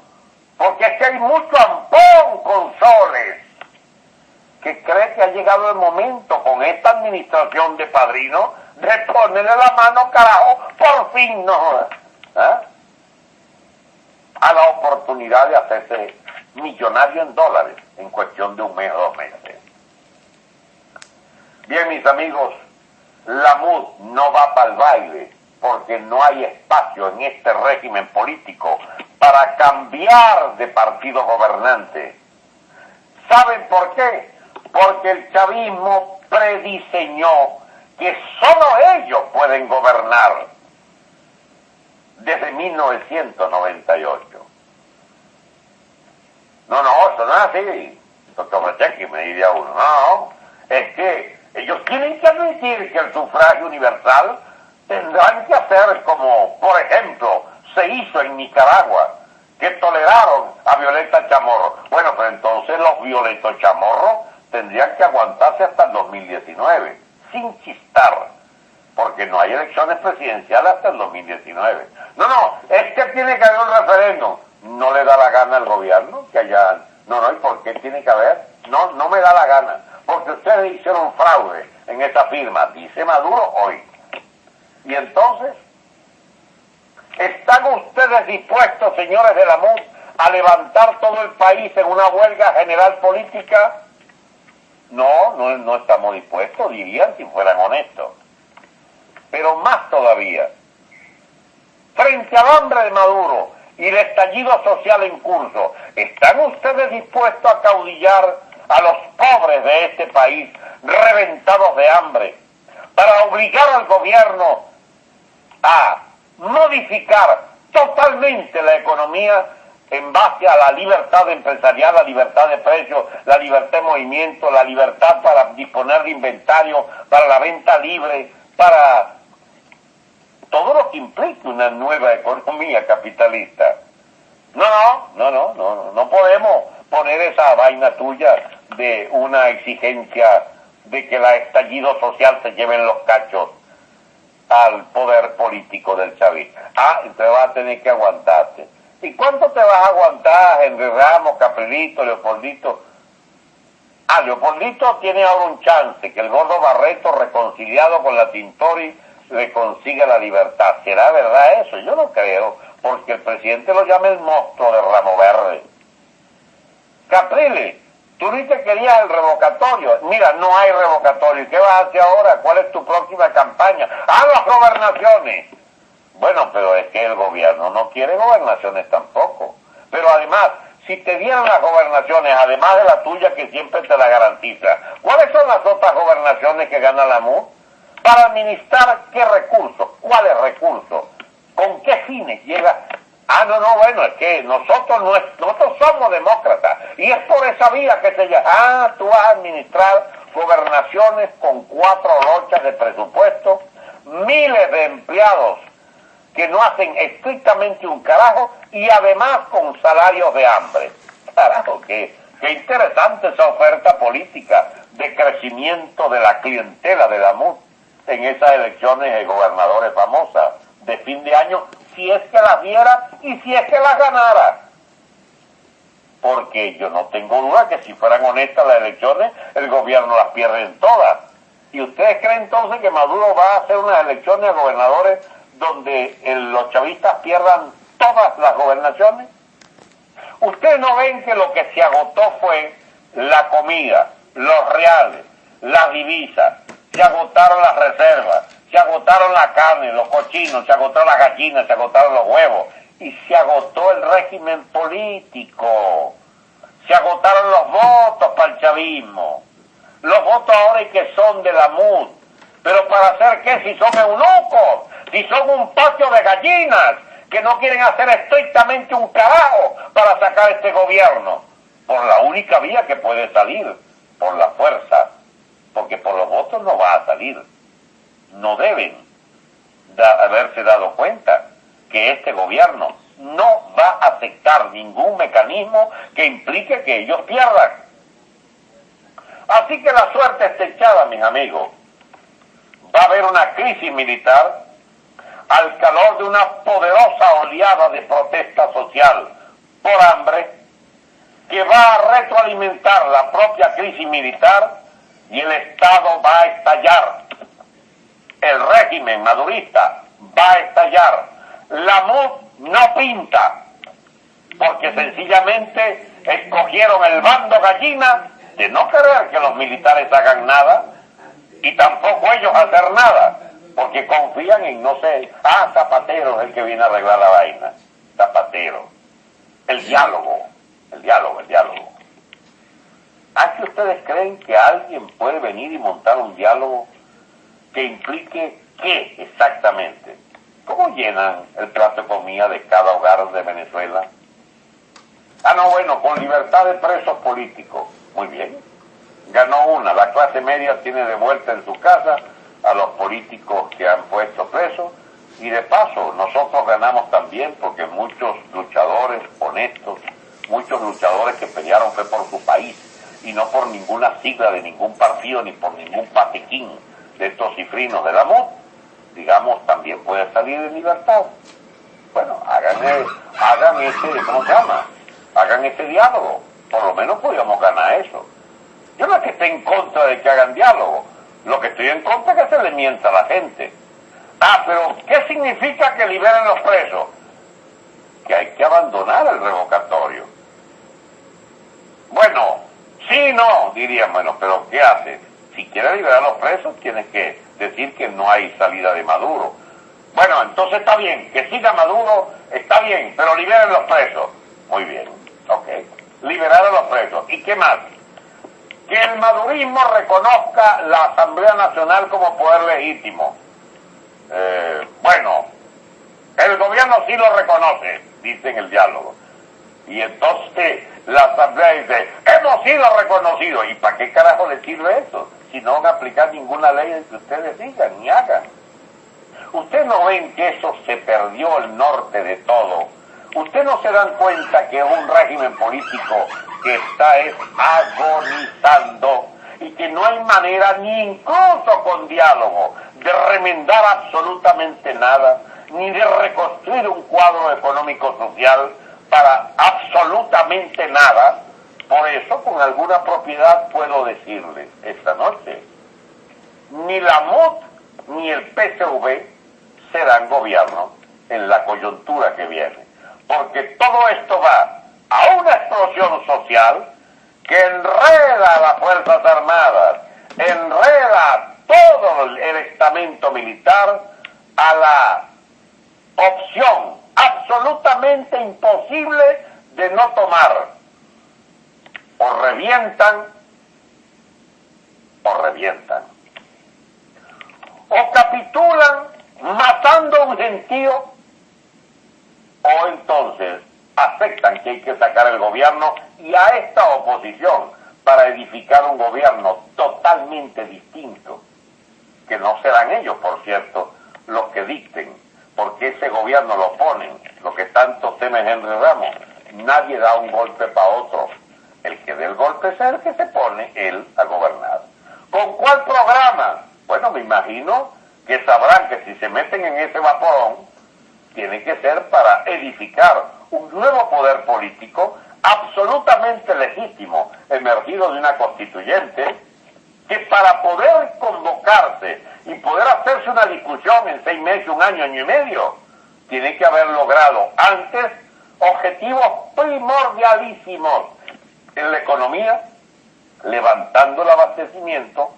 porque es que hay mucho ampón con soles que cree que ha llegado el momento con esta administración de Padrino de ponerle la mano, carajo, por fin, a la oportunidad de hacerse millonario en dólares en cuestión de un mes o 2 meses. Bien, mis amigos, la MUD no va para el baile porque no hay espacio en este régimen político para cambiar de partido gobernante. ¿Saben por qué? Porque el chavismo prediseñó que solo ellos pueden gobernar desde 1998. Eso no es así, doctor Pacheco, me diría uno. Es que ellos tienen que admitir que el sufragio universal tendrán que hacer como, por ejemplo, se hizo en Nicaragua, que toleraron a Violeta Chamorro. Bueno, pero entonces los Violetos Chamorros tendrían que aguantarse hasta el 2019, sin chistar, porque no hay elecciones presidenciales hasta el 2019. Es que tiene que haber un referéndum. No le da la gana al gobierno que haya... ¿y por qué tiene que haber? No me da la gana, porque ustedes hicieron fraude en esta firma, dice Maduro hoy. Y entonces, ¿están ustedes dispuestos, señores de la MUD, a levantar todo el país en una huelga general política? No estamos dispuestos, dirían si fueran honestos. Pero más todavía, frente al hambre de Maduro y el estallido social en curso, ¿están ustedes dispuestos a caudillar a los pobres de este país reventados de hambre para obligar al gobierno a modificar totalmente la economía en base a la libertad empresarial, la libertad de precios, la libertad de movimiento, la libertad para disponer de inventario, para la venta libre, para todo lo que implica una nueva economía capitalista? No podemos poner esa vaina tuya de una exigencia de que el estallido social se lleven los cachos al poder político del chavismo. Entonces vas a tener que aguantarte. ¿Y cuánto te vas a aguantar, Henry Ramos, Caprilito, Leopoldito? Leopoldito tiene ahora un chance, que el gordo Barreto, reconciliado con la Tintori, le consiga la libertad. ¿Será verdad eso? Yo no creo, porque el presidente lo llama el monstruo de Ramo Verde. Capriles, tú ni te querías el revocatorio. Mira, no hay revocatorio. ¿Qué vas a hacer ahora? ¿Cuál es tu próxima campaña? Las gobernaciones. Bueno, pero es que el gobierno no quiere gobernaciones tampoco. Pero además, si te dieran las gobernaciones, además de la tuya que siempre te la garantiza, ¿cuáles son las otras gobernaciones que gana la MUD? Para administrar qué recursos, cuáles recursos, con qué fines llega. Bueno, es que nosotros somos demócratas y es por esa vía que se llama. Tú vas a administrar gobernaciones con 4 lochas de presupuesto, miles de empleados que no hacen estrictamente un carajo y además con salarios de hambre. Carajo, qué interesante esa oferta política de crecimiento de la clientela de la MUD en esas elecciones de gobernadores famosas de fin de año, si es que las diera y si es que las ganara. Porque yo no tengo duda que si fueran honestas las elecciones, el gobierno las pierde en todas. ¿Y ustedes creen entonces que Maduro va a hacer unas elecciones de gobernadores donde los chavistas pierdan todas las gobernaciones? Ustedes no ven que lo que se agotó fue la comida, los reales, las divisas, se agotaron las reservas, se agotaron la carne, los cochinos, se agotaron las gallinas, se agotaron los huevos, y se agotó el régimen político, se agotaron los votos para el chavismo, los votos ahora y que son de la MUD, pero ¿para hacer qué si son eunucos? Si son un patio de gallinas que no quieren hacer estrictamente un carajo para sacar este gobierno, por la única vía que puede salir, por la fuerza, porque por los votos no va a salir. No deben haberse dado cuenta que este gobierno no va a aceptar ningún mecanismo que implique que ellos pierdan. Así que la suerte está echada, mis amigos. Va a haber una crisis militar al calor de una poderosa oleada de protesta social por hambre que va a retroalimentar la propia crisis militar y el Estado va a estallar. El régimen madurista va a estallar. La MUD no pinta, porque sencillamente escogieron el bando gallina de no querer que los militares hagan nada y tampoco ellos hacer nada, porque confían en, no sé, Zapatero es el que viene a arreglar la vaina. Zapatero. El diálogo. ¿Que ustedes creen que alguien puede venir y montar un diálogo que implique qué exactamente? ¿Cómo llenan el plato de comida de cada hogar de Venezuela? Con libertad de presos políticos. Muy bien. Ganó una. La clase media tiene de vuelta en su casa a los políticos que han puesto presos. Y de paso, nosotros ganamos también porque muchos luchadores honestos, muchos luchadores que pelearon fue por su país y no por ninguna sigla de ningún partido ni por ningún patequín de estos cifrinos de la MUD, digamos, también puede salir en libertad. Bueno, hagan ese, ¿cómo se llama? Hagan ese diálogo. Por lo menos podríamos ganar eso. Yo no es que esté en contra de que hagan diálogo. Lo que estoy en contra es que se le mienta a la gente. Pero ¿qué significa que liberen los presos? Que hay que abandonar el revocatorio. Sí, no, dirían, pero ¿qué haces? Si quieres liberar los presos, tienes que decir que no hay salida de Maduro. Entonces está bien, que siga Maduro, está bien, pero liberen los presos. Muy bien, ok. Liberar a los presos. ¿Y qué más? Que el madurismo reconozca la Asamblea Nacional como poder legítimo. El gobierno sí lo reconoce, dice en el diálogo. Y entonces la Asamblea dice, hemos sido reconocidos. ¿Y para qué carajo les sirve eso? Si no van a aplicar ninguna ley que ustedes digan ni hagan. Ustedes no ven que eso se perdió el norte de todo. Ustedes no se dan cuenta que es un régimen político que está agonizando y que no hay manera, ni incluso con diálogo, de remendar absolutamente nada, ni de reconstruir un cuadro económico-social para absolutamente nada. Por eso, con alguna propiedad puedo decirles esta noche, ni la MUD ni el PSV serán gobierno en la coyuntura que viene, porque todo esto va a una explosión social que enreda a las Fuerzas Armadas, enreda todo el estamento militar a la opción absolutamente imposible de no tomar o revientan o revientan. O capitulan matando a un gentío, o entonces aceptan que hay que sacar el gobierno y a esta oposición para edificar un gobierno totalmente distinto, que no serán ellos, por cierto, los que dicten, porque ese gobierno lo ponen, lo que tanto teme Henry Ramos. Nadie da un golpe para otro. El que dé el golpe es el que se pone él a gobernar. ¿Con cuál programa? Bueno, me imagino que sabrán que si se meten en ese vaporón, tiene que ser para edificar un nuevo poder político absolutamente legítimo, emergido de una constituyente, que para poder convocarse y poder hacerse una discusión en 6 meses, 1 año, año y medio, tiene que haber logrado antes objetivos primordialísimos en la economía, levantando el abastecimiento,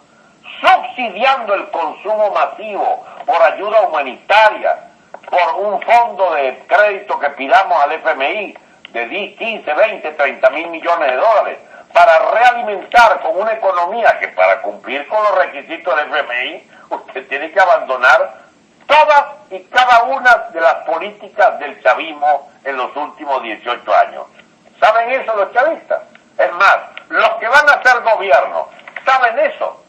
subsidiando el consumo masivo por ayuda humanitaria, por un fondo de crédito que pidamos al FMI de 10, 15, 20, 30 mil millones de dólares, para realimentar con una economía que para cumplir con los requisitos del FMI, usted tiene que abandonar todas y cada una de las políticas del chavismo en los últimos 18 años. ¿Saben eso los chavistas? Es más, los que van a hacer gobierno, ¿saben eso?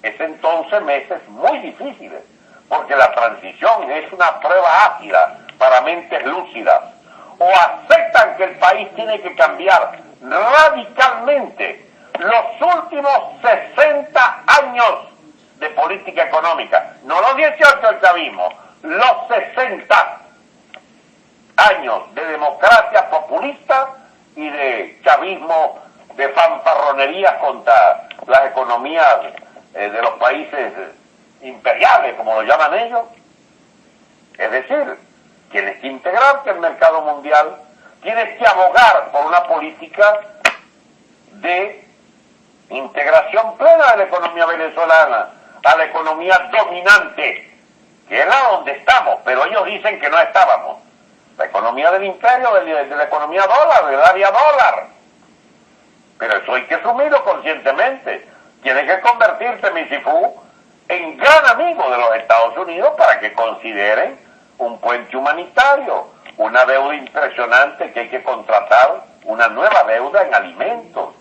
Es entonces meses muy difíciles, porque la transición es una prueba ácida para mentes lúcidas. O aceptan que el país tiene que cambiar radicalmente los últimos 60 años de política económica, no los 18 del chavismo, los 60 años de democracia populista y de chavismo, de fanfarronería contra las economías de los países imperiales, como lo llaman ellos. Es decir, tienes que integrarte al mercado mundial, tienes que abogar por una política de integración plena de la economía venezolana, a la economía dominante, que es la donde estamos, pero ellos dicen que no estábamos. La economía del imperio, de la economía dólar, del área dólar. Pero eso hay que asumirlo conscientemente. Tienes que convertirte, Misifú, en gran amigo de los Estados Unidos para que consideren un puente humanitario, una deuda impresionante que hay que contratar, una nueva deuda en alimentos,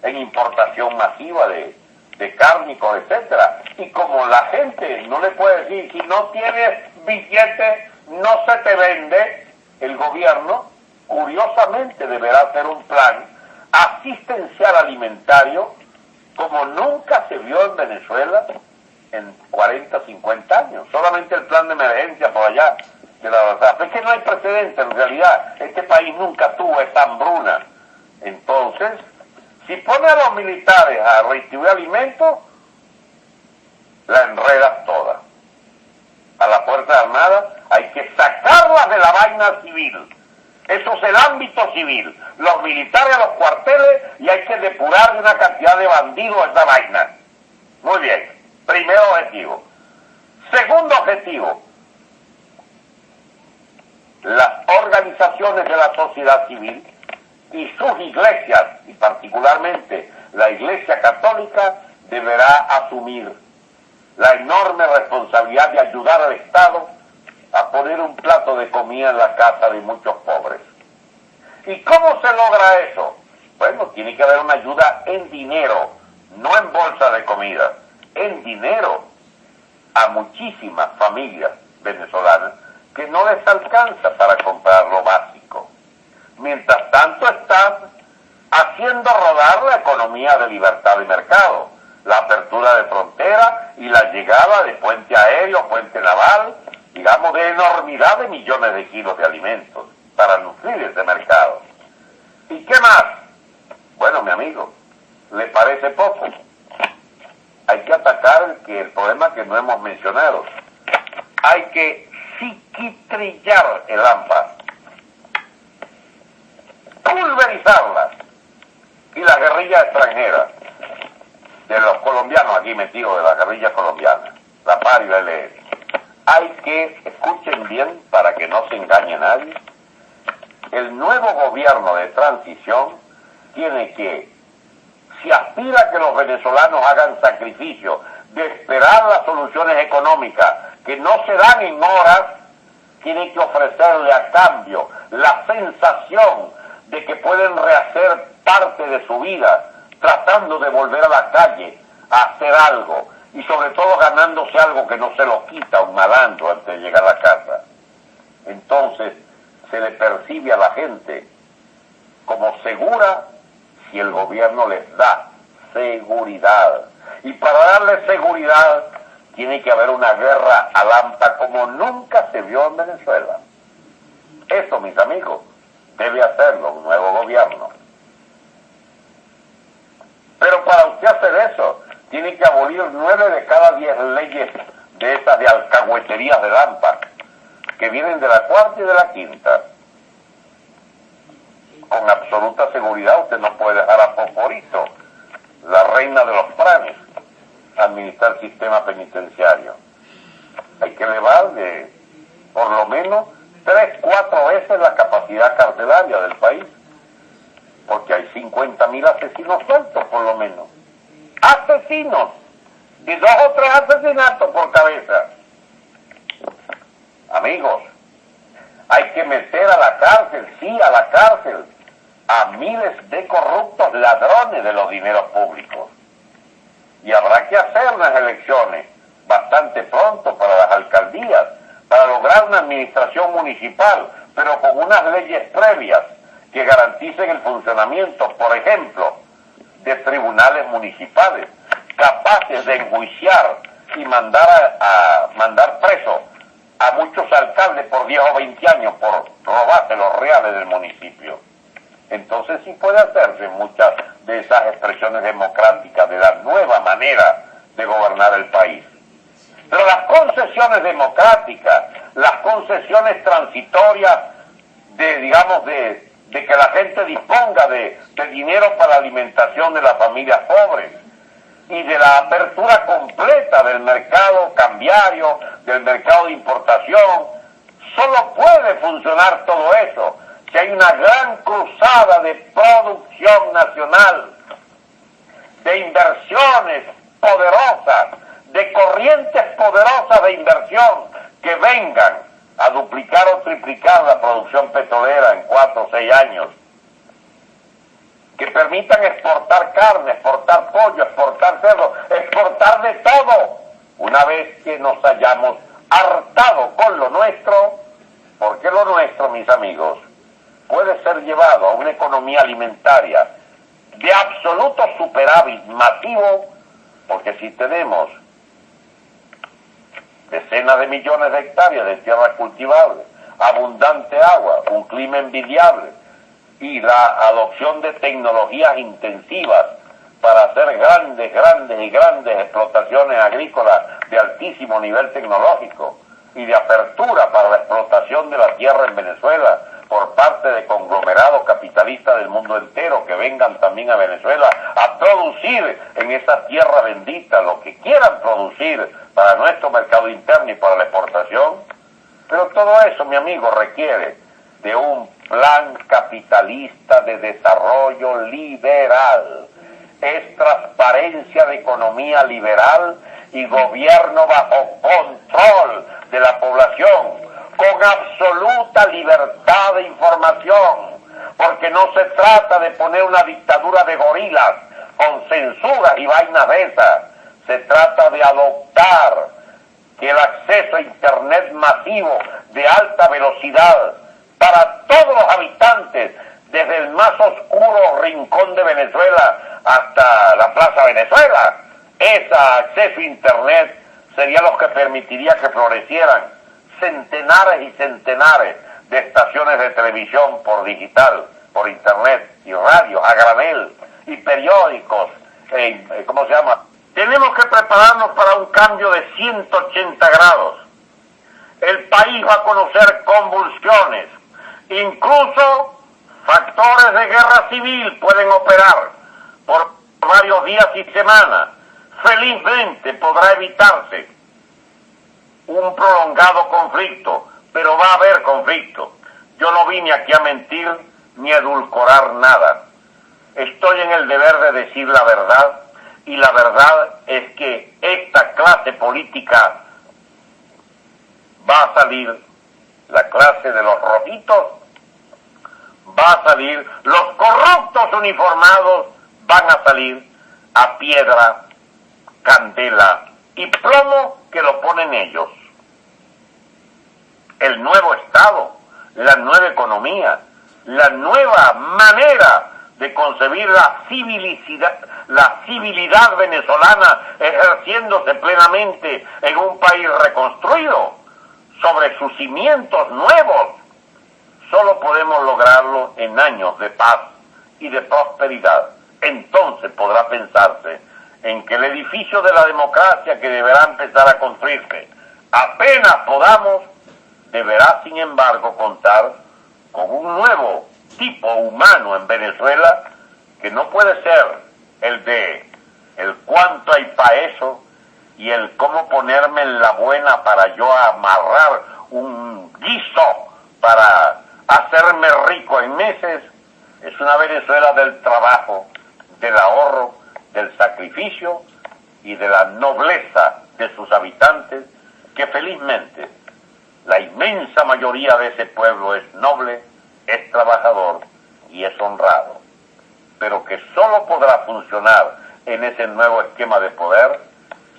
en importación masiva de cárnicos, etcétera. Y como la gente no le puede decir, si no tienes billete, no se te vende, el gobierno, curiosamente, deberá hacer un plan asistencial alimentario como nunca se vio en Venezuela en 40, 50 años. Solamente el plan de emergencia por allá de la verdad. Es que no hay precedente, en realidad. Este país nunca tuvo esta hambruna. Entonces, si pone a los militares a redistribuir alimentos, la enredas toda. A las Fuerzas Armadas hay que sacarlas de la vaina civil. Eso es el ámbito civil. Los militares a los cuarteles y hay que depurar de una cantidad de bandidos esa vaina. Muy bien. Primer objetivo. Segundo objetivo. Las organizaciones de la sociedad civil y sus iglesias, y particularmente la Iglesia Católica, deberá asumir la enorme responsabilidad de ayudar al Estado a poner un plato de comida en la casa de muchos pobres. ¿Y cómo se logra eso? Bueno, tiene que haber una ayuda en dinero, no en bolsa de comida, en dinero a muchísimas familias venezolanas que no les alcanza para comprar lo básico. Mientras tanto están haciendo rodar la economía de libertad de mercado, la apertura de frontera y la llegada de puente aéreo, puente naval, digamos, de enormidad de millones de kilos de alimentos para nutrir ese mercado. ¿Y qué más? Bueno, mi amigo, ¿le parece poco? Hay que atacar el problema que no hemos mencionado. Hay que psiquitrillar el AMPA, pulverizarla, y la guerrilla extranjera de los colombianos aquí metidos, de la guerrilla colombiana, la PAR y la ELN. Hay que, escuchen bien para que no se engañe nadie, el nuevo gobierno de transición tiene que, si aspira a que los venezolanos hagan sacrificio de esperar las soluciones económicas que no se dan en horas, tiene que ofrecerle a cambio la sensación de que pueden rehacer parte de su vida tratando de volver a la calle a hacer algo y sobre todo ganándose algo que no se lo quita un malandro antes de llegar a la casa. Entonces se le percibe a la gente como segura si el gobierno les da seguridad. Y para darle seguridad tiene que haber una guerra a lampa como nunca se vio en Venezuela. Eso, mis amigos, debe hacerlo un nuevo gobierno. Pero para usted hacer eso, tiene que abolir 9 de cada 10 leyes de estas de alcahueterías de lampa, que vienen de la cuarta y de la quinta. Con absoluta seguridad usted no puede dejar a Poporito, la reina de los planes, administrar el sistema penitenciario. Hay que elevarle por lo menos 3, 4 veces la capacidad carcelaria del país, porque hay 50.000 asesinos sueltos por lo menos. Asesinos, y 2 o 3 asesinatos por cabeza. Amigos, hay que meter a la cárcel, sí, a la cárcel, a miles de corruptos ladrones de los dineros públicos. Y habrá que hacer unas elecciones bastante pronto para las alcaldías, para lograr una administración municipal, pero con unas leyes previas que garanticen el funcionamiento, por ejemplo, de tribunales municipales, capaces de enjuiciar y mandar presos a muchos alcaldes por 10 o 20 años por robarse los reales del municipio. Entonces sí puede hacerse muchas de esas expresiones democráticas de la nueva manera de gobernar el país. Pero las concesiones democráticas, las concesiones transitorias de que la gente disponga de dinero para la alimentación de las familias pobres y de la apertura completa del mercado cambiario, del mercado de importación, solo puede funcionar todo eso si hay una gran cruzada de producción nacional, de inversiones poderosas, de corrientes poderosas de inversión que vengan a duplicar o triplicar la producción petrolera en 4 o 6 años, que permitan exportar carne, exportar pollo, exportar cerdo, exportar de todo, una vez que nos hayamos hartado con lo nuestro, porque lo nuestro, mis amigos, puede ser llevado a una economía alimentaria de absoluto superávit masivo, porque si tenemos decenas de millones de hectáreas de tierras cultivables, abundante agua, un clima envidiable y la adopción de tecnologías intensivas para hacer grandes explotaciones agrícolas de altísimo nivel tecnológico y de apertura para la explotación de la tierra en Venezuela por parte de conglomerados capitalistas del mundo entero que vengan también a Venezuela a producir en esa tierra bendita lo que quieran producir para nuestro mercado interno y para la exportación. Pero todo eso, mi amigo, requiere de un plan capitalista de desarrollo liberal. Es transparencia de economía liberal y gobierno bajo control de la población, con absoluta libertad de información, porque no se trata de poner una dictadura de gorilas con censuras y vainas de esas. Se trata de adoptar que el acceso a Internet masivo de alta velocidad para todos los habitantes, desde el más oscuro rincón de Venezuela hasta la Plaza Venezuela, ese acceso a Internet sería lo que permitiría que florecieran centenares y centenares de estaciones de televisión por digital, por Internet, y radios a granel, y periódicos, ¿cómo se llama? Tenemos que prepararnos para un cambio de 180 grados. El país va a conocer convulsiones, incluso factores de guerra civil pueden operar por varios días y semanas. Felizmente podrá evitarse un prolongado conflicto, pero va a haber conflicto. Yo no vine aquí a mentir ni a edulcorar nada. estoy en el deber de decir la verdad, y la verdad es que esta clase política va a salir, la clase de los rojitos, va a salir, los corruptos uniformados van a salir a piedra, candela y plomo que lo ponen ellos. El nuevo Estado, la nueva economía, la nueva manera de concebir la civilidad venezolana ejerciéndose plenamente en un país reconstruido sobre sus cimientos nuevos, solo podemos lograrlo en años de paz y de prosperidad. Entonces podrá pensarse en que el edificio de la democracia que deberá empezar a construirse apenas podamos, deberá sin embargo contar con un nuevo tipo humano en Venezuela que no puede ser el de el cuánto hay para eso y el cómo ponerme en la buena para yo amarrar un guiso para hacerme rico en meses. Es una Venezuela del trabajo, del ahorro, del sacrificio y de la nobleza de sus habitantes, que felizmente la inmensa mayoría de ese pueblo es noble, es trabajador y es honrado, pero que solo podrá funcionar en ese nuevo esquema de poder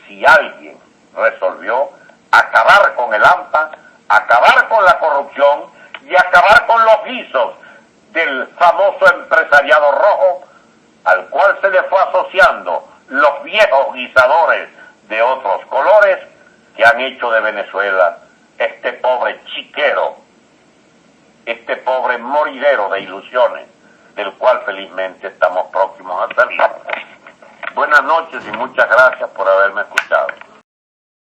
si alguien resolvió acabar con el AMPA, acabar con la corrupción y acabar con los guisos del famoso empresariado rojo, al cual se le fue asociando los viejos guisadores de otros colores que han hecho de Venezuela este pobre chiquero, este pobre moridero de ilusiones, del cual felizmente estamos próximos a salir. Buenas noches y muchas gracias por haberme escuchado.